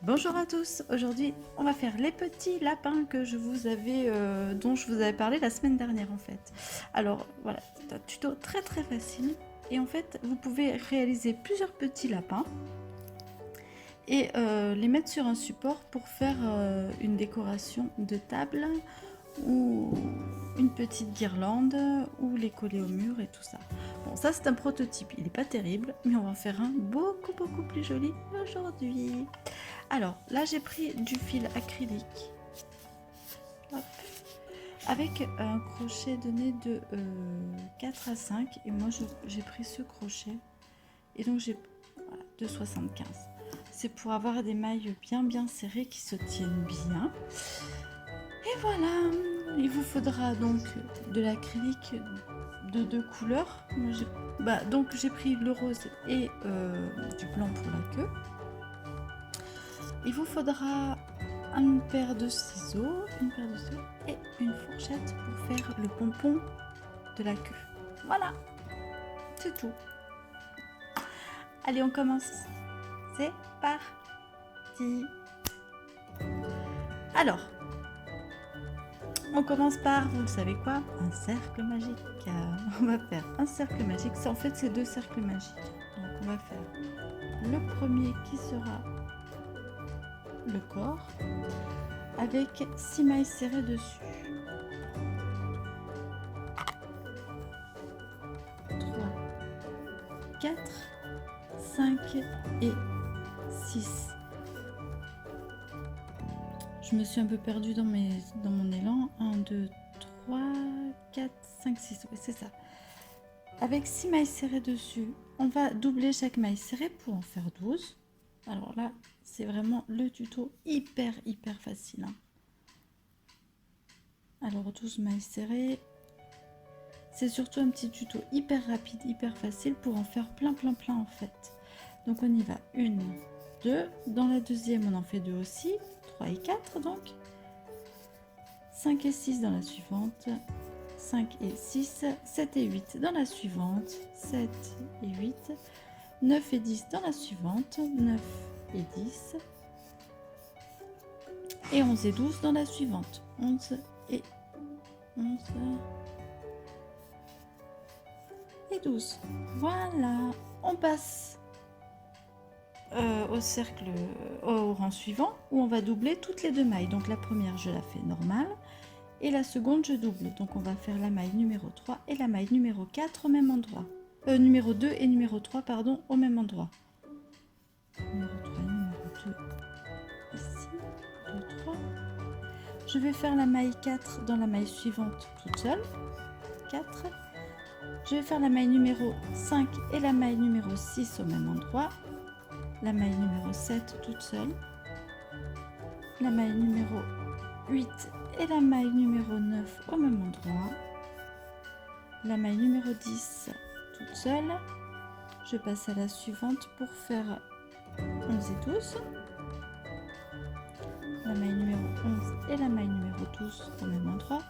Bonjour à tous, aujourd'hui on va faire les petits lapins que dont je vous avais parlé la semaine dernière en fait. Alors voilà, c'est un tuto très facile et en fait vous pouvez réaliser plusieurs petits lapins et les mettre sur un support pour faire une décoration de table ou une petite guirlande ou les coller au mur et tout ça. Bon, ça c'est un prototype, il n'est pas terrible, mais on va en faire un beaucoup plus joli aujourd'hui. Alors là j'ai pris du fil acrylique. Hop. Avec un crochet donné de 4 à 5 et moi j'ai pris ce crochet et donc j'ai voilà, de 75. C'est pour avoir des mailles bien serrées qui se tiennent bien. Et voilà, il vous faudra donc de l'acrylique de deux couleurs. Donc j'ai pris le rose et du blanc pour la queue. Il vous faudra une paire de ciseaux et une fourchette pour faire le pompon de la queue. Voilà, c'est tout. Allez, on commence. C'est parti. Alors, on commence par, vous le savez quoi, un cercle magique. On va faire un cercle magique. En fait, c'est deux cercles magiques. Donc, on va faire le premier qui sera le corps avec 6 mailles serrées dessus. 4, 5 et 6. Je me suis un peu perdue dans mon élan. 1, 2, 3, 4, 5, 6. Oui, c'est ça. Avec 6 mailles serrées dessus, on va doubler chaque maille serrée pour en faire 12. Alors là, c'est vraiment le tuto hyper facile. Alors 12 mailles serrées. C'est surtout un petit tuto hyper rapide, hyper facile pour en faire plein en fait. Donc on y va. 1, 2. Dans la deuxième, on en fait 2 aussi. 3 et 4 donc. 5 et 6 dans la suivante. 5 et 6. 7 et 8 dans la suivante. 7 et 8. 9 et 10 dans la suivante. 9 et 10. Et 11 et 12 dans la suivante. 11 et 11 et 12. Voilà. On passe au cercle, au rang suivant où on va doubler toutes les deux mailles. Donc la première je la fais normale et la seconde je double. Donc on va faire la maille numéro 3 et la maille numéro 4 au même endroit. Numéro 2 et numéro 3 pardon au même endroit. Numéro 3 et numéro 2 ici. 2, 3. Je vais faire la maille 4 dans la maille suivante toute seule. 4. Je vais faire la maille numéro 5 et la maille numéro 6 au même endroit. La maille numéro 7 toute seule, la maille numéro 8 et la maille numéro 9 au même endroit, la maille numéro 10 toute seule, je passe à la suivante pour faire 11 et 12, la maille numéro 11 et la maille numéro 12 au même endroit,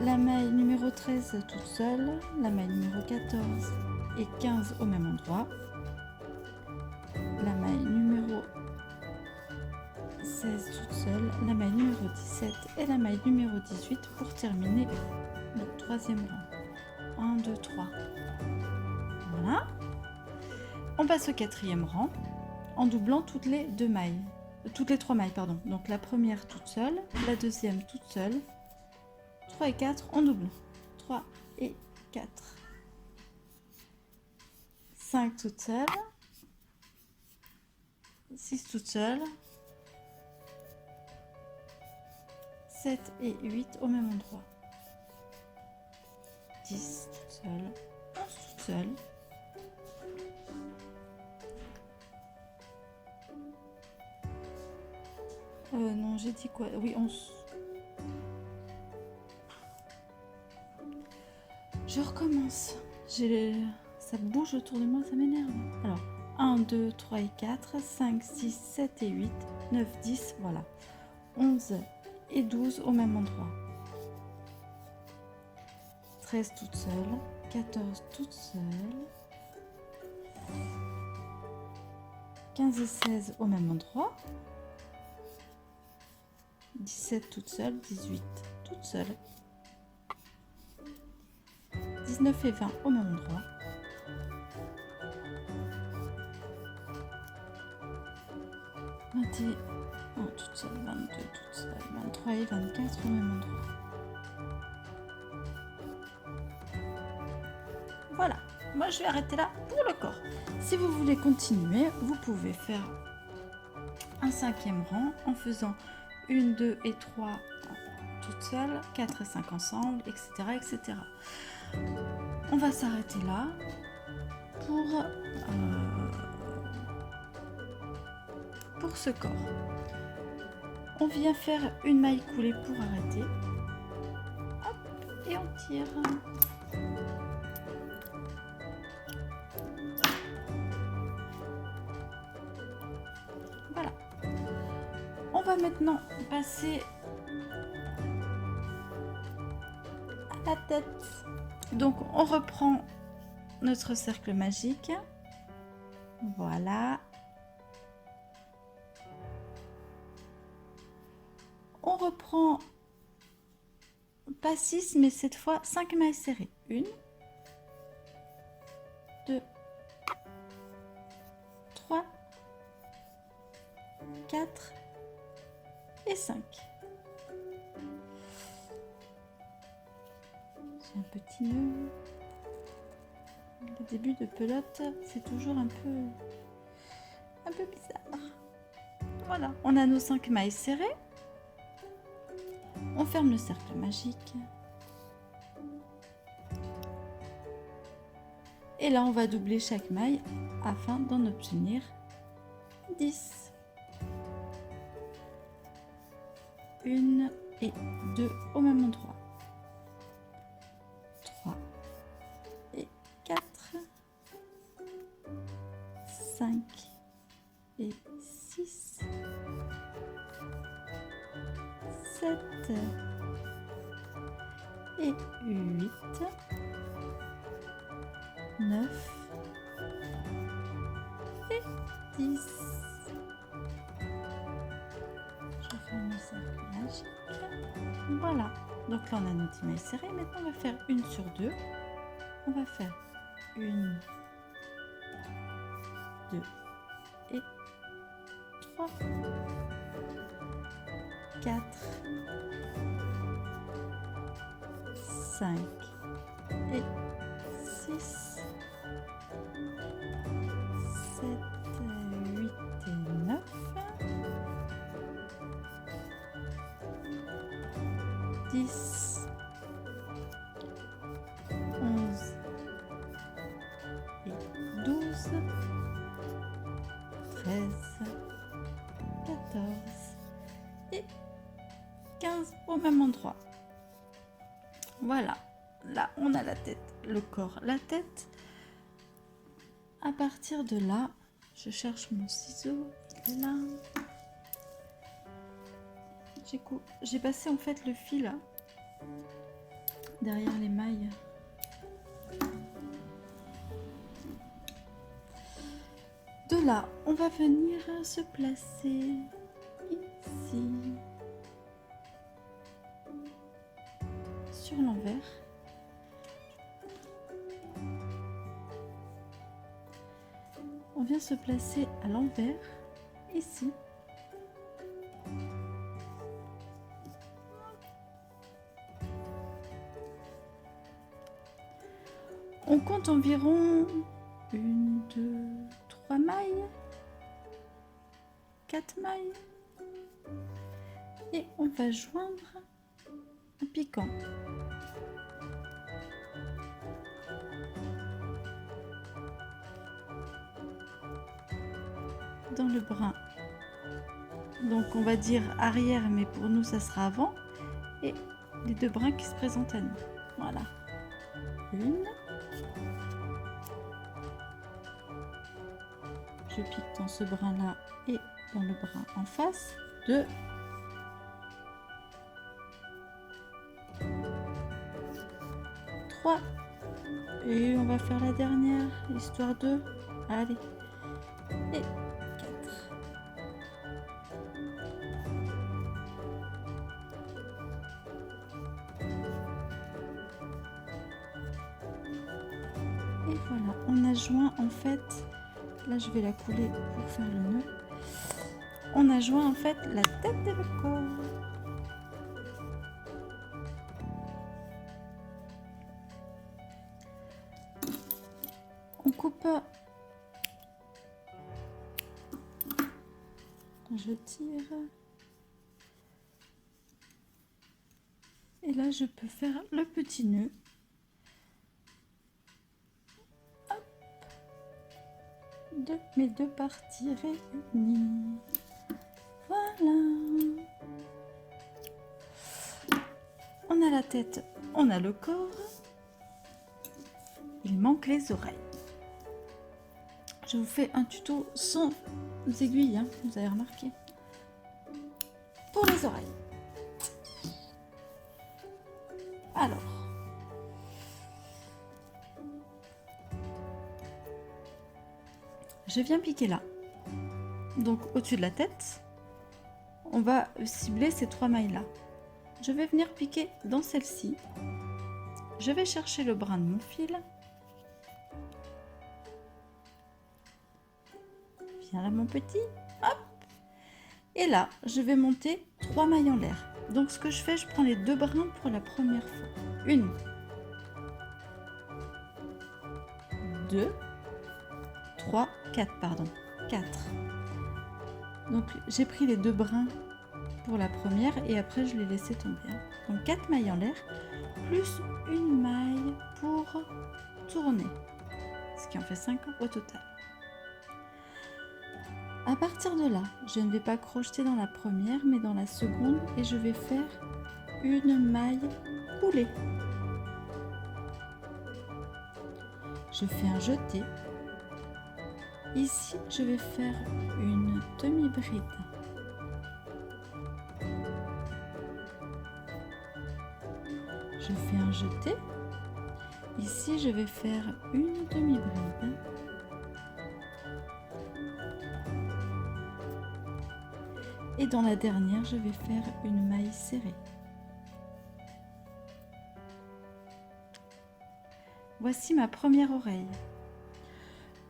la maille numéro 13 toute seule, la maille numéro 14 et 15 au même endroit, la maille numéro 16 toute seule, la maille numéro 17 et la maille numéro 18 pour terminer le troisième rang. 1, 2, 3. Voilà. On passe au quatrième rang en doublant toutes les deux mailles. Toutes les trois mailles, pardon. Donc la première toute seule, la deuxième toute seule. 3 et 4, on double. 3 et 4. 5 toute seule. 6 toute seule. 7 et 8 au même endroit. 10 toute seule. 11 toute seule. Non, j'ai dit quoi? Oui, 11. Je recommence. Ça bouge autour de moi, ça m'énerve. Alors, 1, 2, 3 et 4, 5, 6, 7 et 8, 9, 10, voilà. 11 et 12 au même endroit. 13 toute seule, 14 toute seule, 15 et 16 au même endroit. 17 toute seule, 18 toute seule. 19 et 20 au même endroit. 21 toute seule, 22 toute seule, 23 et 24 au même endroit. Voilà, moi je vais arrêter là pour le corps. Si vous voulez continuer, vous pouvez faire un 5e rang en faisant 1, 2 et 3 toutes seules, 4 et 5 ensemble, etc. etc. On va s'arrêter là pour ce corps. On vient faire une maille coulée pour arrêter. Hop, et on tire. Voilà. On va maintenant passer à la tête. Donc on reprend notre cercle magique. Voilà. On reprend pas 6 mais cette fois 5 mailles serrées. 1, 2, 3, 4 et 5. J'ai un petit nœud. Le début de pelote, c'est toujours un peu bizarre. Voilà, on a nos 5 mailles serrées. On ferme le cercle magique. Et là, on va doubler chaque maille afin d'en obtenir 10. 1 et 2 au même endroit. 3 et 4. 5 et 6. 7 et 8. 9 et 10. Je ferme le cercle magique. Voilà. Donc là, on a nos 10 mailles serrées. Maintenant, on va faire une sur deux. On va faire 1, 2 et 3. 4. 5 et 6. 7, 8 et 9. 10, 11 et 12, 13, 14 et 15 au même endroit. Voilà, là on a la tête, le corps, la tête. À partir de là, je cherche mon ciseau, il est là. J'ai passé en fait le fil derrière les mailles. De là, on va venir se placer ici, sur l'envers. On vient se placer à l'envers, ici. On compte environ 1, 2, 3 mailles, 4 mailles. Et on va joindre un piquant. Dans le brin. Donc on va dire arrière, mais pour nous ça sera avant. Et les deux brins qui se présentent à nous. Voilà. 1. Je pique dans ce brin là et dans le brin en face. 2. 3. Et on va faire la dernière, histoire de... Allez. Et 4. Et voilà, on a joint en fait, là je vais la couler pour faire le nœud. On a joint en fait la tête et le corps. On coupe, je tire. Et là je peux faire le petit nœud. Hop. De mes deux parties réunies. Voilà. On a la tête, on a le corps. Il manque les oreilles. Je vous fais un tuto sans aiguilles, hein, vous avez remarqué. Pour les oreilles. Alors. Je viens piquer là. Donc au-dessus de la tête, on va cibler ces 3 mailles là. Je vais venir piquer dans celle-ci. Je vais chercher le brin de mon fil. Viens là mon petit. Hop. Et là, je vais monter 3 mailles en l'air. Donc ce que je fais, je prends les 2 brins pour la première fois. 1, 2, 3, 4, pardon. 4. Donc j'ai pris les 2 brins pour la première et après je les laissé tomber. Donc 4 mailles en l'air plus une maille pour tourner, ce qui en fait 5 au total. À partir de là, je ne vais pas crocheter dans la première mais dans la seconde et je vais faire une maille coulée. Je fais un jeté. Ici, je vais faire une demi-bride. Je fais un jeté. Ici, je vais faire une demi-bride. Et dans la dernière, je vais faire une maille serrée. Voici ma première oreille.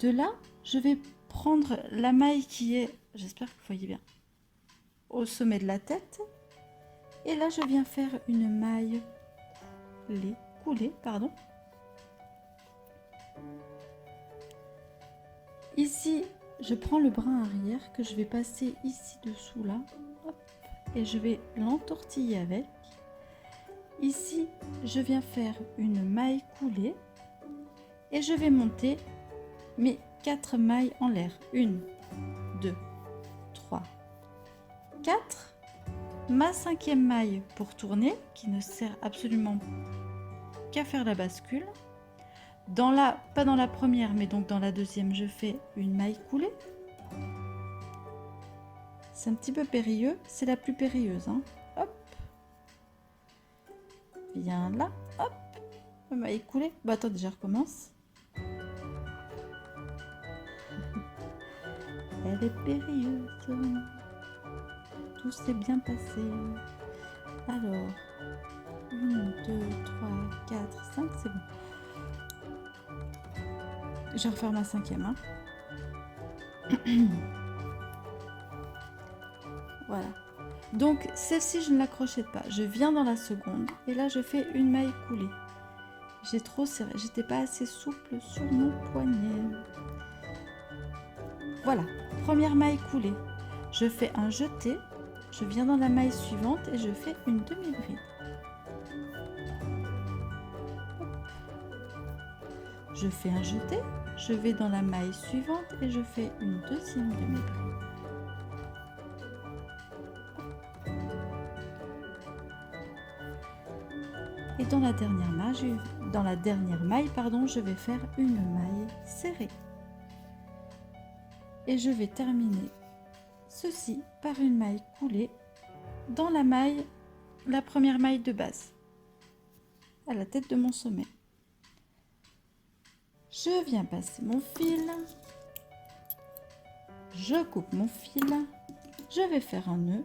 De là, je vais prendre la maille qui est, j'espère que vous voyez bien, au sommet de la tête. Et là, je viens faire une maille coulée, pardon. Ici, je prends le brin arrière que je vais passer ici dessous là. Hop, et je vais l'entortiller avec. Ici, je viens faire une maille coulée. Et je vais monter mes 4 mailles en l'air. 1, 2, 3, 4. Ma 5e maille pour tourner, qui ne sert absolument qu'à faire la bascule. Pas dans la première, mais donc dans la deuxième, je fais une maille coulée. C'est un petit peu périlleux, c'est la plus périlleuse. Hein. Hop. Viens là, hop. Maille coulée. Bah attendez, je recommence. Elle est périlleuse. Tout s'est bien passé. Alors, 1, 2, 3, 4, 5, c'est bon. Je vais refaire ma 5e. Hein. Voilà. Donc, celle-ci, je ne la crochette pas. Je viens dans la seconde et là, je fais une maille coulée. J'ai trop serré. J'étais pas assez souple sur mon poignet. Voilà. Première maille coulée. Je fais un jeté. Je viens dans la maille suivante et je fais une demi-bride. Je fais un jeté. Je vais dans la maille suivante et je fais une deuxième demi-bride. Et dans la dernière maille, je vais faire une maille serrée. Et je vais terminer ceci par une maille coulée dans la première maille de base, à la tête de mon sommet. Je viens passer mon fil, je coupe mon fil, je vais faire un nœud.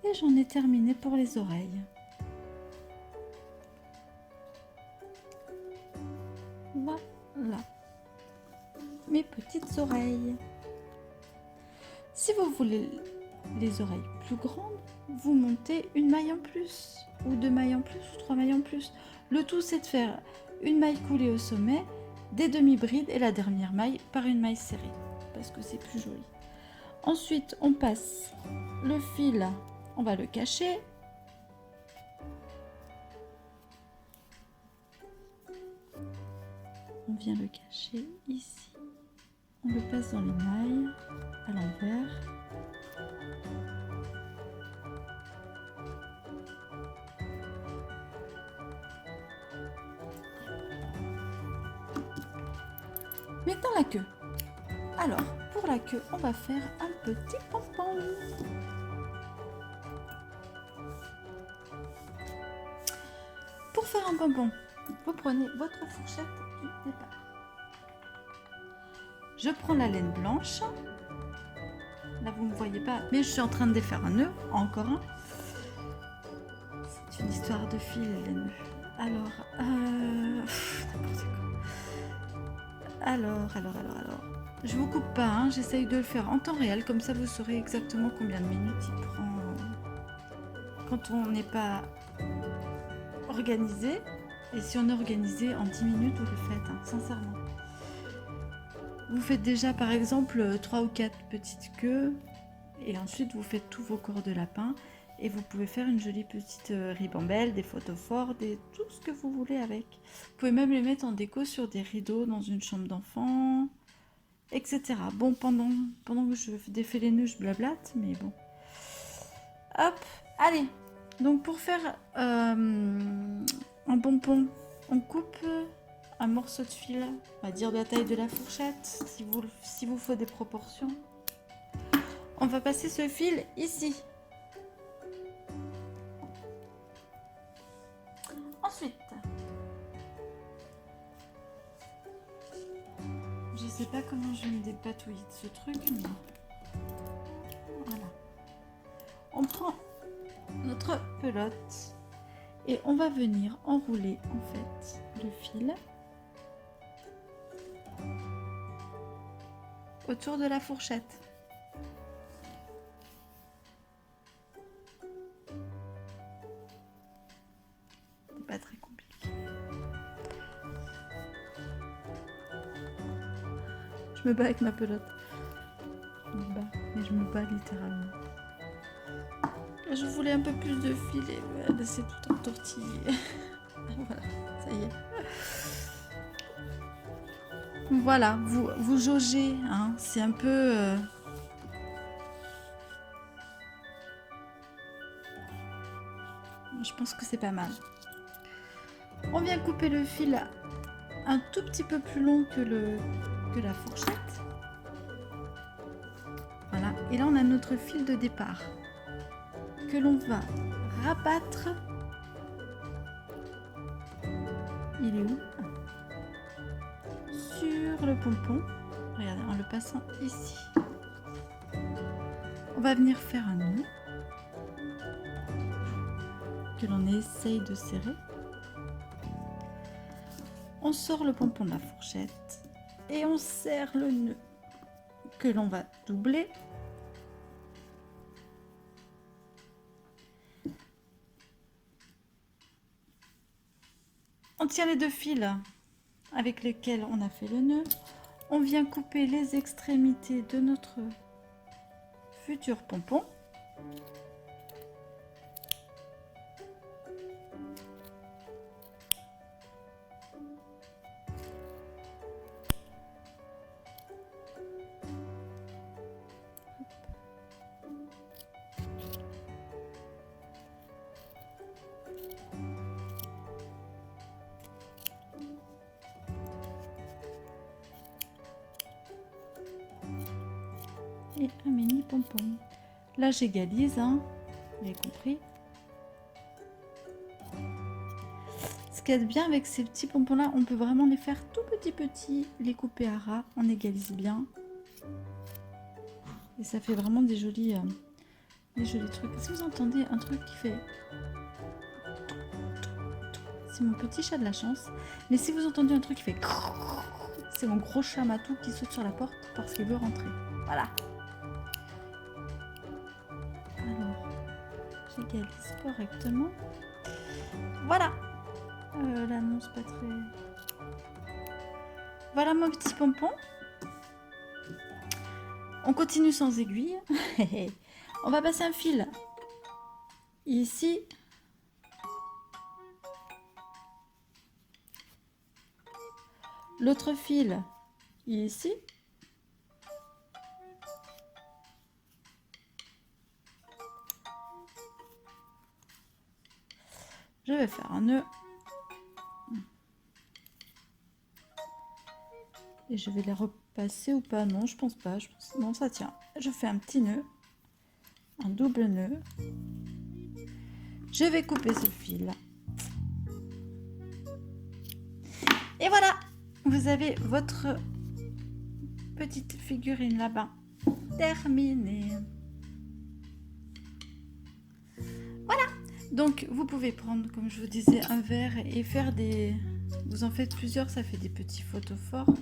Et j'en ai terminé pour les oreilles. Voilà. Mes petites oreilles. Si vous voulez les oreilles plus grandes, vous montez une maille en plus, ou 2 mailles en plus, ou 3 mailles en plus. Le tout, c'est de faire une maille coulée au sommet, des demi-brides et la dernière maille par une maille serrée, parce que c'est plus joli. Ensuite, on passe le fil, on va le cacher. On vient le cacher ici. On le passe dans les mailles, à l'envers. Maintenant la queue. Alors, pour la queue, on va faire un petit pompon. Pour faire un pompon, vous prenez votre fourchette du départ. Je prends la laine blanche. Là, vous ne me voyez pas, mais je suis en train de défaire un nœud, encore un. C'est une histoire de fil, les nœuds. Alors, n'importe quoi. Alors, je vous coupe pas, hein, j'essaye de le faire en temps réel, comme ça vous saurez exactement combien de minutes il prend quand on n'est pas organisé. Et si on est organisé, en 10 minutes, vous le faites, hein, sincèrement. Vous faites déjà, par exemple, 3 ou 4 petites queues, et ensuite vous faites tous vos corps de lapin, et vous pouvez faire une jolie petite ribambelle, des photophores, tout ce que vous voulez avec. Vous pouvez même les mettre en déco sur des rideaux dans une chambre d'enfant, etc. Bon, pendant que je défais les nœuds, je blablate, mais bon. Hop, allez. Donc pour faire un pompon, on coupe un morceau de fil, on va dire de la taille de la fourchette, si vous faut des proportions. On va passer ce fil ici. Ensuite, je sais pas comment je vais me dépatouiller de ce truc, mais voilà. On prend notre pelote et on va venir enrouler en fait le fil autour de la fourchette. C'est pas très compliqué. Je me bats avec ma pelote. Je me bats, mais je me bats littéralement. Je voulais un peu plus de fil et c'est tout entortillé. Voilà, ça y est. Voilà, vous jaugez, hein, c'est un peu... Je pense que c'est pas mal. On vient couper le fil un tout petit peu plus long que la fourchette. Voilà, et là on a notre fil de départ que l'on va rabattre. Il est où? Sur le pompon. Regardez, en le passant ici. On va venir faire un nœud que l'on essaye de serrer. On sort le pompon de la fourchette et on serre le nœud que l'on va doubler. On tient les deux fils avec lesquels on a fait le nœud. On vient couper les extrémités de notre futur pompon. Et un mini pompon. Là j'égalise, hein, vous avez compris. Ce qu'il y a de bien avec ces petits pompons là, on peut vraiment les faire tout petits, les couper à ras, on égalise bien. Et ça fait vraiment des jolis trucs. Est-ce que vous entendez un truc qui fait... c'est mon petit chat de la chance. Mais si vous entendez un truc qui fait c'est mon gros chat Matou qui saute sur la porte parce qu'il veut rentrer. Voilà. Alors, j'égalise correctement. Voilà. L'annonce pas très... Voilà mon petit pompon. On continue sans aiguille. On va passer un fil ici. L'autre fil ici. Je vais faire un nœud. Et je vais les repasser ou pas? Non, je pense pas. Non, ça tient. Je fais un petit nœud. Un double nœud. Je vais couper ce fil. Et voilà! Vous avez votre petite figurine là-bas. Terminée. Voilà! Donc, vous pouvez prendre, comme je vous disais, un verre et faire des... Vous en faites plusieurs, ça fait des petits photophores.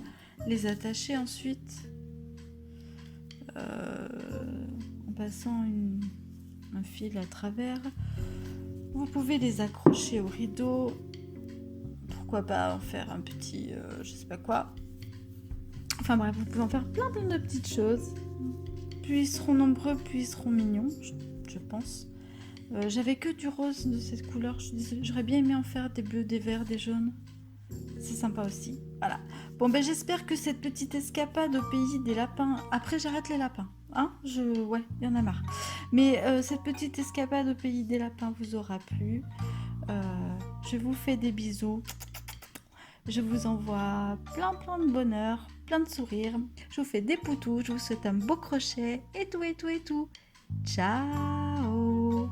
Les attacher ensuite en passant un fil à travers. Vous pouvez les accrocher au rideau. Pourquoi pas en faire un petit je sais pas quoi. Enfin bref, vous pouvez en faire plein de petites choses. Plus ils seront nombreux, plus ils seront mignons, je pense. J'avais que du rose de cette couleur. J'aurais bien aimé en faire des bleus, des verts, des jaunes. C'est sympa aussi. Voilà. Bon, ben j'espère que cette petite escapade au pays des lapins... Après, j'arrête les lapins. Hein? Ouais, il y en a marre. Mais cette petite escapade au pays des lapins vous aura plu. Je vous fais des bisous. Je vous envoie plein de bonheur, plein de sourires. Je vous fais des poutous. Je vous souhaite un beau crochet et tout. Ciao!